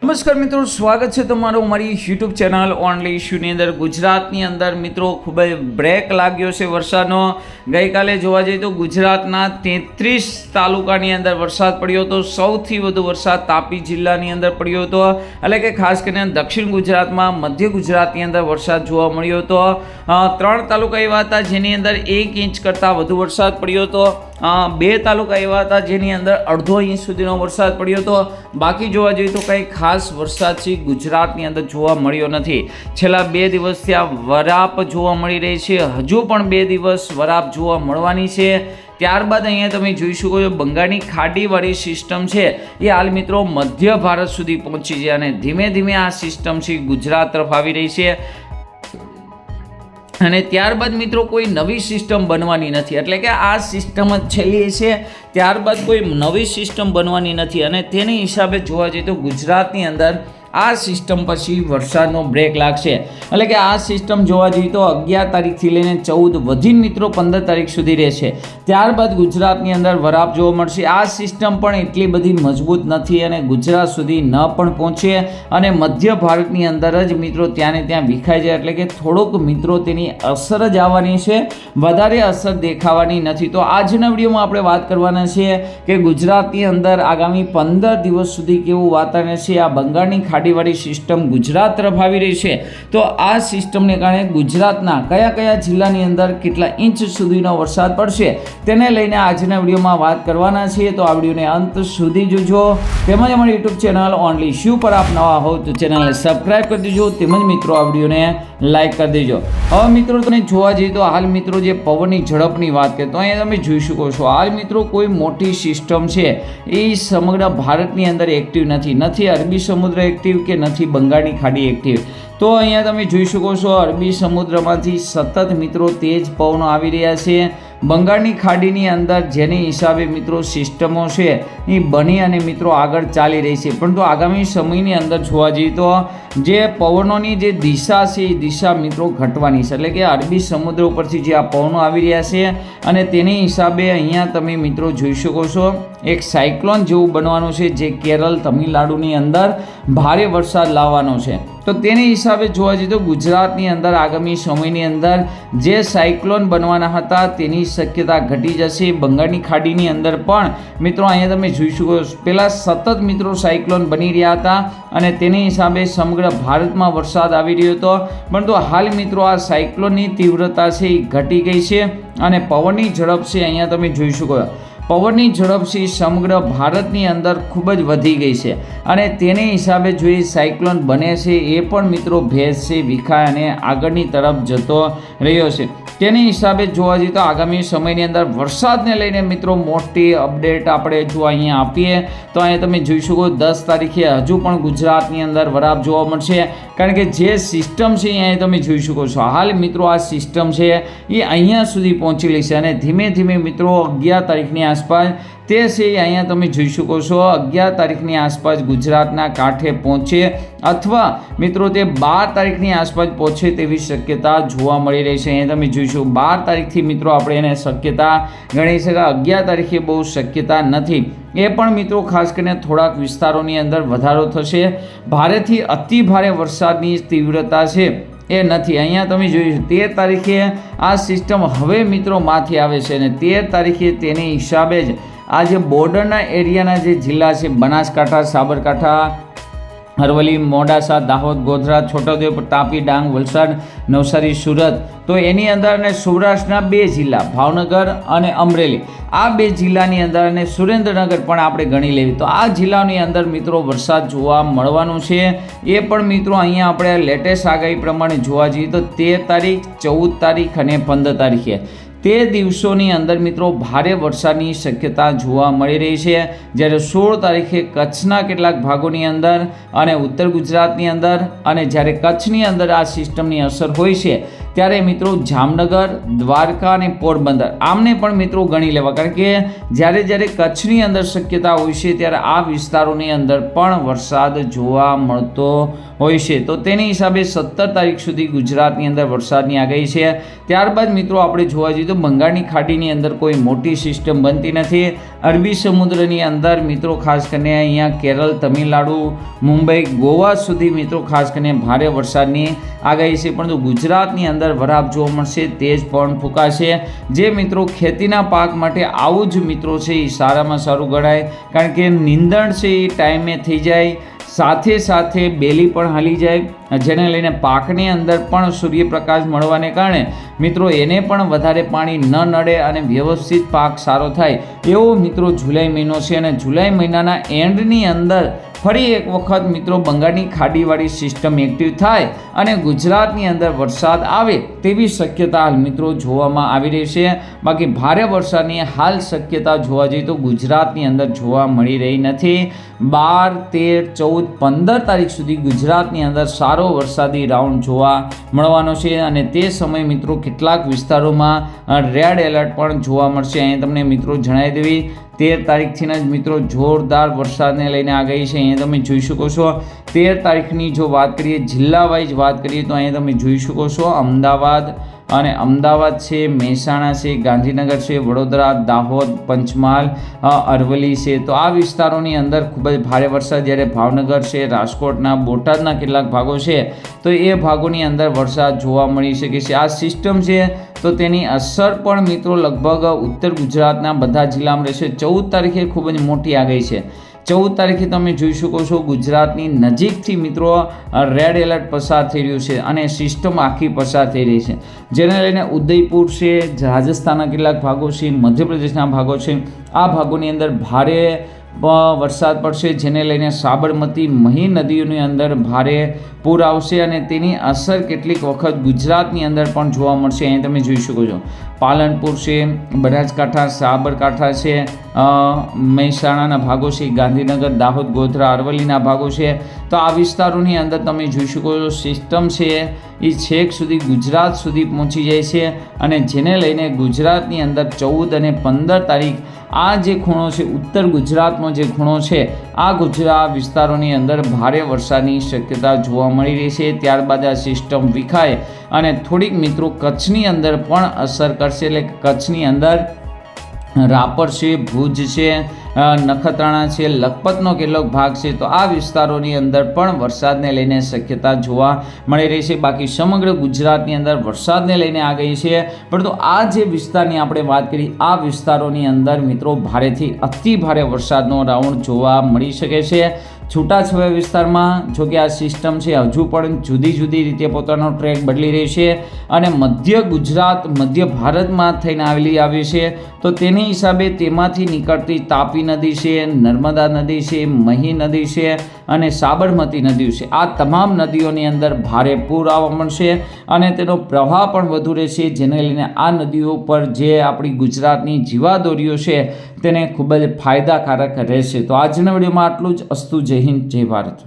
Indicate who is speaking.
Speaker 1: નમસ્કાર મિત્રો, સ્વાગત છે તમારું અમારી યુટ્યુબ ચેનલ ઓનલી ઇશ્યુની અંદર। ગુજરાતની અંદર મિત્રો ખૂબ જ બ્રેક લાગ્યો છે વરસાદનો। ગઈકાલે જોવા જઈએ તો ગુજરાતના 33 તાલુકાની અંદર વરસાદ પડ્યો હતો। સૌથી વધુ વરસાદ તાપી જિલ્લાની અંદર પડ્યો હતો, એટલે કે ખાસ કરીને દક્ષિણ ગુજરાતમાં, મધ્ય ગુજરાતની અંદર વરસાદ જોવા મળ્યો હતો। 3 તાલુકા એવા હતા જેની અંદર 1 ઇંચ કરતાં વધુ વરસાદ પડ્યો હતો। 2 તાલુકા એવા હતા જેની અંદર 1.5 ઇંચ સુધીનો વરસાદ પડ્યો હતો। બાકી જોવા જઈએ તો કંઈ ખાસ વરસાદ છે ગુજરાતની અંદર જોવા મળ્યો નથી। છેલ્લા 2 દિવસથી આ વરાપ જોવા મળી રહી છે, હજુ પણ 2 દિવસ વરાપ જોવા મળવાની છે। ત્યારબાદ અહીંયા તમે જોઈ શકો છો બંગાળની ખાડીવાળી સિસ્ટમ છે એ હાલ મિત્રો મધ્ય ભારત સુધી પહોંચી છે અને ધીમે ધીમે આ સિસ્ટમ છે ગુજરાત તરફ આવી રહી છે। અને ત્યારબાદ મિત્રો કોઈ નવી સિસ્ટમ બનવાની નથી, એટલે કે આ સિસ્ટમ જ છેલ્લી છે, ત્યારબાદ કોઈ નવી સિસ્ટમ બનવાની નથી। અને તેની હિસાબે જોવા જઈએ તો ગુજરાતની અંદર આ સિસ્ટમ પછી વરસાદનો બ્રેક લાગશે, એટલે કે આ સિસ્ટમ જોવા જઈએ તો 11 તારીખથી લઈને 14 વધીને મિત્રો 15 તારીખ સુધી રહેશે। ત્યારબાદ ગુજરાતની અંદર વરાપ જોવા મળશે। આ સિસ્ટમ પણ એટલી બધી મજબૂત નથી અને ગુજરાત સુધી ન પણ પહોંચે અને મધ્ય ભારતની અંદર જ મિત્રો ત્યાંને ત્યાં વિખાઈ જાય, એટલે કે થોડોક મિત્રો તેની અસર જ આવવાની છે, વધારે અસર દેખાવાની નથી। તો આજના વિડીયોમાં આપણે વાત કરવાના છીએ કે ગુજરાતની અંદર આગામી 15 દિવસ સુધી કેવું વાતાવરણ છે। આ બંગાળની ખાડીવાળી સિસ્ટમ ગુજરાત તરફ આવી રહી છે, તો આ સિસ્ટમને કારણે ગુજરાતના કયા કયા જિલ્લાની અંદર કેટલા ઇંચ સુધીનો વરસાદ પડશે તેને લઈને આજના વિડીયોમાં વાત કરવાના છીએ। તો આ વિડીયોને અંત સુધી જોજો, તેમજ અમારી યુટ્યુબ ચેનલ ઓનલી ઇશ્યુ પર આપ નવા હો તો ચેનલને સબસ્ક્રાઈબ કરી દેજો, તેમજ મિત્રો આ વિડીયોને લાઈક કરી દેજો। હવે મિત્રો તમે જોવા જઈએ તો હાલ મિત્રો જે પવનની ઝડપની વાત કરીએ તો અહીંયા તમે જોઈ શકો છો હાલ મિત્રો કોઈ મોટી સિસ્ટમ છે એ સમગ્ર ભારતની અંદર એક્ટિવ નથી અરબી સમુદ્ર એક્ટિવ કે નથી બંગાળની ખાડી એક્ટિવ। તો અહીંયા તમે જોઈ શકો છો અરબી સમુદ્રમાંથી સતત મિત્રો તેજ પવનો આવી રહ્યા છે। બંગાળની ખાડીની અંદર જેની હિસાબે મિત્રો સિસ્ટમો છે એ બની અને મિત્રો આગળ ચાલી રહી છે, પરંતુ આગામી સમયની અંદર જોવા જઈએ તો જે પવનોની જે દિશા છે એ દિશા મિત્રો ઘટવાની છે, એટલે કે અરબી સમુદ્ર ઉપરથી જે આ પવનો આવી રહ્યા છે અને તેની હિસાબે અહીંયા તમે મિત્રો જોઈ શકો છો એક સાયક્લોન જેવું બનવાનું છે જે કેરળ તમિલનાડુની અંદર ભારે વરસાદ લાવવાનો છે। તો તેની હિસાબે જોવા જઈએ તો ગુજરાતની અંદર આગામી સમયની અંદર જે સાયક્લોન બનવાના હતા તેની શક્યતા ઘટી જશે। બંગાળની ખાડીની અંદર પણ મિત્રો અહીંયા તમે જોઈ શકો પહેલાં સતત મિત્રો સાયક્લોન બની રહ્યા હતા અને તેની હિસાબે સમગ્ર ભારતમાં વરસાદ આવી રહ્યો હતો, પરંતુ હાલ મિત્રો આ સાયક્લોનની તીવ્રતા છે એ ઘટી ગઈ છે અને પવનની ઝડપ છે અહીંયા તમે જોઈ શકો પવનની ઝડપ છે સમગ્ર ભારતની અંદર ખૂબ જ વધી ગઈ છે અને તેની હિસાબે જો એ સાયક્લોન બને છે એ પણ મિત્રો ભેજ છે વિખાય અને આગળની તરફ જતો રહ્યો છે। તેની હિસાબે જોવા જઈએ તો આગામી સમયની અંદર વરસાદને લઈને મિત્રો મોટી અપડેટ આપણે જો અહીંયા આપીએ તો અહીંયા તમે જોઈ શકો 10 તારીખે હજુ પણ ગુજરાતની અંદર વરાપ જોવા મળશે, કારણ કે જે સિસ્ટમ છે અહીંયા તમે જોઈ શકો છો હાલ મિત્રો આ સિસ્ટમ છે એ અહીંયા સુધી પહોંચેલી છે અને ધીમે ધીમે મિત્રો 11 તારીખની આસપાસ તે છે અહીંયા તમે જોઈ શકો છો 11 તારીખની આસપાસ ગુજરાતના કાંઠે પહોંચે અથવા મિત્રો તે 12 તારીખની આસપાસ પહોંચે તેવી શક્યતા જોવા મળી રહી છે। અહીંયા તમે જોઈશું 12 તારીખથી મિત્રો આપણે એને શક્યતા ગણી શકાય, 11 તારીખે બહુ શક્યતા નથી। એ પણ મિત્રો ખાસ કરીને થોડાક વિસ્તારોની અંદર વધારો થશે, ભારેથી અતિ ભારે વરસાદની તીવ્રતા છે એ નથી। અહીંયા તમે જોઈશું 13 તારીખે આ સિસ્ટમ હવે મિત્રો માથે આવે છે અને 13 તારીખે તેની હિસાબે જ આ જે બોર્ડરના એરિયાના જે જિલ્લા છે બનાસકાંઠા, સાબરકાંઠા, અરવલ્લી, મોડાસા, દાહોદ, ગોધરા, છોટાઉદેપુર, તાપી, ડાંગ, વલસાડ, નવસારી, સુરત, તો એની અંદર અને સૌરાષ્ટ્રના 2 જિલ્લા ભાવનગર અને અમરેલી, આ 2 જિલ્લાની અંદર અને સુરેન્દ્રનગર પણ આપણે ગણી લેવી તો આ જિલ્લાની અંદર મિત્રો વરસાદ જોવા મળવાનું છે। એ પણ મિત્રો અહીંયા આપણે લેટેસ્ટ આગાહી પ્રમાણે જોવા જઈએ તો 13 તારીખ, 14 તારીખ અને 15 તારીખે તે દિવસોની અંદર મિત્રો ભારે વરસાદની શક્યતા જોવા મળી રહી છે। જ્યારે 16 તારીખે કચ્છના કેટલાક ભાગોની અંદર અને ઉત્તર ગુજરાતની અંદર અને જ્યારે કચ્છની અંદર આ સિસ્ટમની અસર હોય છે ત્યારે મિત્રો જામનગર, દ્વારકા અને પોરબંદર આમને પણ મિત્રો ગણી લેવા, કારણ કે જ્યારે કચ્છની અંદર શક્યતા હોય છે ત્યારે આ વિસ્તારોની અંદર પણ વરસાદ જોવા મળતો હોય છે। તો તેની હિસાબે 17 તારીખ સુધી ગુજરાતની અંદર વરસાદની આગાહી છે। ત્યારબાદ મિત્રો આપણે જોવા જઈએ તો બંગાળની ખાડીની અંદર કોઈ મોટી સિસ્ટમ બનતી નથી અરબી સમુદ્રની અંદર મિત્રો ખાસ કરીને અહીંયા કેરળ, તમિલનાડુ, મુંબઈ, ગોવા સુધી મિત્રો ખાસ કરીને ભારે વરસાદની આગાહી છે. પરંતુ ગુજરાતની અંદર વરાપ જોવા મળશે, તેજ પવન ફૂંકાશે, જે મિત્રો ખેતીના પાક માટે આવું જ મિત્રો છે એ સારામાં સારું ગણાય. કારણ કે નીંદણ છે એ ટાઈમે થઈ જાય, સાથે સાથે બેલી પણ હાલી જાય, જેને લઈને પાકની અંદર પણ સૂર્યપ્રકાશ મળવાને કારણે મિત્રો એને પણ વધારે પાણી ન નડે અને વ્યવસ્થિત પાક સારો થાય એવો મિત્રો જુલાઈ મહિનો છે. અને જુલાઈ મહિનાના એન્ડની અંદર ફરી એક વખત મિત્રો બંગાળની ખાડીવાળી સિસ્ટમ એક્ટિવ થાય અને ગુજરાતની અંદર વરસાદ આવે તેવી શક્યતા હાલ મિત્રો જોવામાં આવી રહી છે. બાકી ભારે વરસાદની હાલ શક્યતા જોવા જઈએ તો ગુજરાતની અંદર જોવા મળી રહી નથી. 12, 13, 14, 15 તારીખ સુધી ગુજરાતની અંદર સારો વરસાદી રાઉન્ડ જોવા મળવાનો છે. અને તે સમયે મિત્રો કેટલાક વિસ્તારોમાં રેડ એલર્ટ પણ જોવા મળશે. અહીં તમને મિત્રો જણાવી દેવી 13 તારીખથી જ મિત્રો જોરદાર વરસાદને લઈને આગાહી છે. અહીંયા તમે જોઈ શકો છો 13 તારીખની જો વાત કરીએ, જિલ્લા વાઇઝ વાત કરીએ તો અહીંયા તમે જોઈ શકો છો અમદાવાદ છે, મહેસાણા છે, ગાંધીનગર છે, વડોદરા, દાહોદ, પંચમહાલ, અરવલ્લી છે. તો આ વિસ્તારોની અંદર ખૂબ જ ભારે વરસાદ, જ્યારે ભાવનગર છે, રાજકોટના, બોટાદના કેટલાક ભાગો છે તો એ ભાગોની અંદર વરસાદ જોવા મળી શકે છે. આ સિસ્ટમ છે તો તેની અસર પણ મિત્રો લગભગ ઉત્તર ગુજરાતના બધા જિલ્લામાં રહેશે. 14 તારીખે ખૂબ જ મોટી આગાહી છે. 14 તારીખે તમે જોઈ શકો છો ગુજરાતની નજીકથી મિત્રો રેડ એલર્ટ પસાર થઈ રહ્યું છે અને સિસ્ટમ આખી પસાર થઈ રહી છે, જેને લઈને ઉદયપુર છે, રાજસ્થાનના કેટલાક ભાગો છે, મધ્યપ્રદેશના ભાગો છે, આ ભાગોની અંદર ભારે વરસાદ પડશે, જેને લઈને સાબરમતી, મહી નદીઓની અંદર ભારે પૂર આવશે અને તેની અસર કેટલીક વખત ગુજરાતની અંદર પણ જોવા મળશે. અહીં તમે જોઈ શકો છો પાલનપુર છે, બનાસકાંઠા, સાબરકાંઠા છે, મહેસાણાના ભાગો છે, ગાંધીનગર, દાહોદ, ગોધરા, અરવલ્લીના ભાગો છે. તો આ વિસ્તારોની અંદર તમે જોઈ શકો છો સિસ્ટમ છે એ છેક સુધી ગુજરાત સુધી પહોંચી જાય છે અને જેને લઈને ગુજરાતની અંદર 14 અને 15 તારીખ આ જે ખૂણો છે, ઉત્તર ગુજરાતનો જે ખૂણો છે, આ ગુજરાત વિસ્તારોની અંદર ભારે વરસાદની શક્યતા જોવા મળી રહી છે. ત્યારબાદ આ સિસ્ટમ વિખાય અને થોડીક મિત્રો કચ્છની અંદર પણ અસર કરશે. એટલે કચ્છની અંદર રાપર છે, ભુજ છે, નખત્રાણા છે, લખપતનો કેટલોક ભાગ છે. તો આ વિસ્તારોની અંદર પણ વરસાદને લઈને શક્યતા જોવા મળી રહી છે. બાકી સમગ્ર ગુજરાતની અંદર વરસાદને લઈને આગાહી છે. પરંતુ આ જે વિસ્તારની આપણે વાત કરી, આ વિસ્તારોની અંદર મિત્રો ભારેથી અતિ ભારે વરસાદનો રાઉન્ડ જોવા મળી શકે છે. છૂટાછવાયા વિસ્તારમાં જો કે આ સિસ્ટમ છે હજુ પણ જુદી જુદી રીતે પોતાનો ટ્રેક બદલી રહી છે અને મધ્ય ગુજરાત, મધ્ય ભારતમાં થઈને આવી છે. તો તેની હિસાબે તેમાંથી નીકળતી તાપી નદી છે, નર્મદા નદી છે, મહી નદી છે અને સાબરમતી નદી છે. આ તમામ નદીઓની અંદર ભારે પૂર આવવા મળશે અને તેનો પ્રવાહ પણ વધુ રહેશે, જેને લઈને આ નદીઓ પર જે આપણી ગુજરાતની જીવાદોરીઓ છે તેને ખૂબ જ ફાયદાકારક રહેશે. તો આજના વિડીયોમાં આટલું જ. અસ્તુ. જય હિન્દ, જય ભારત.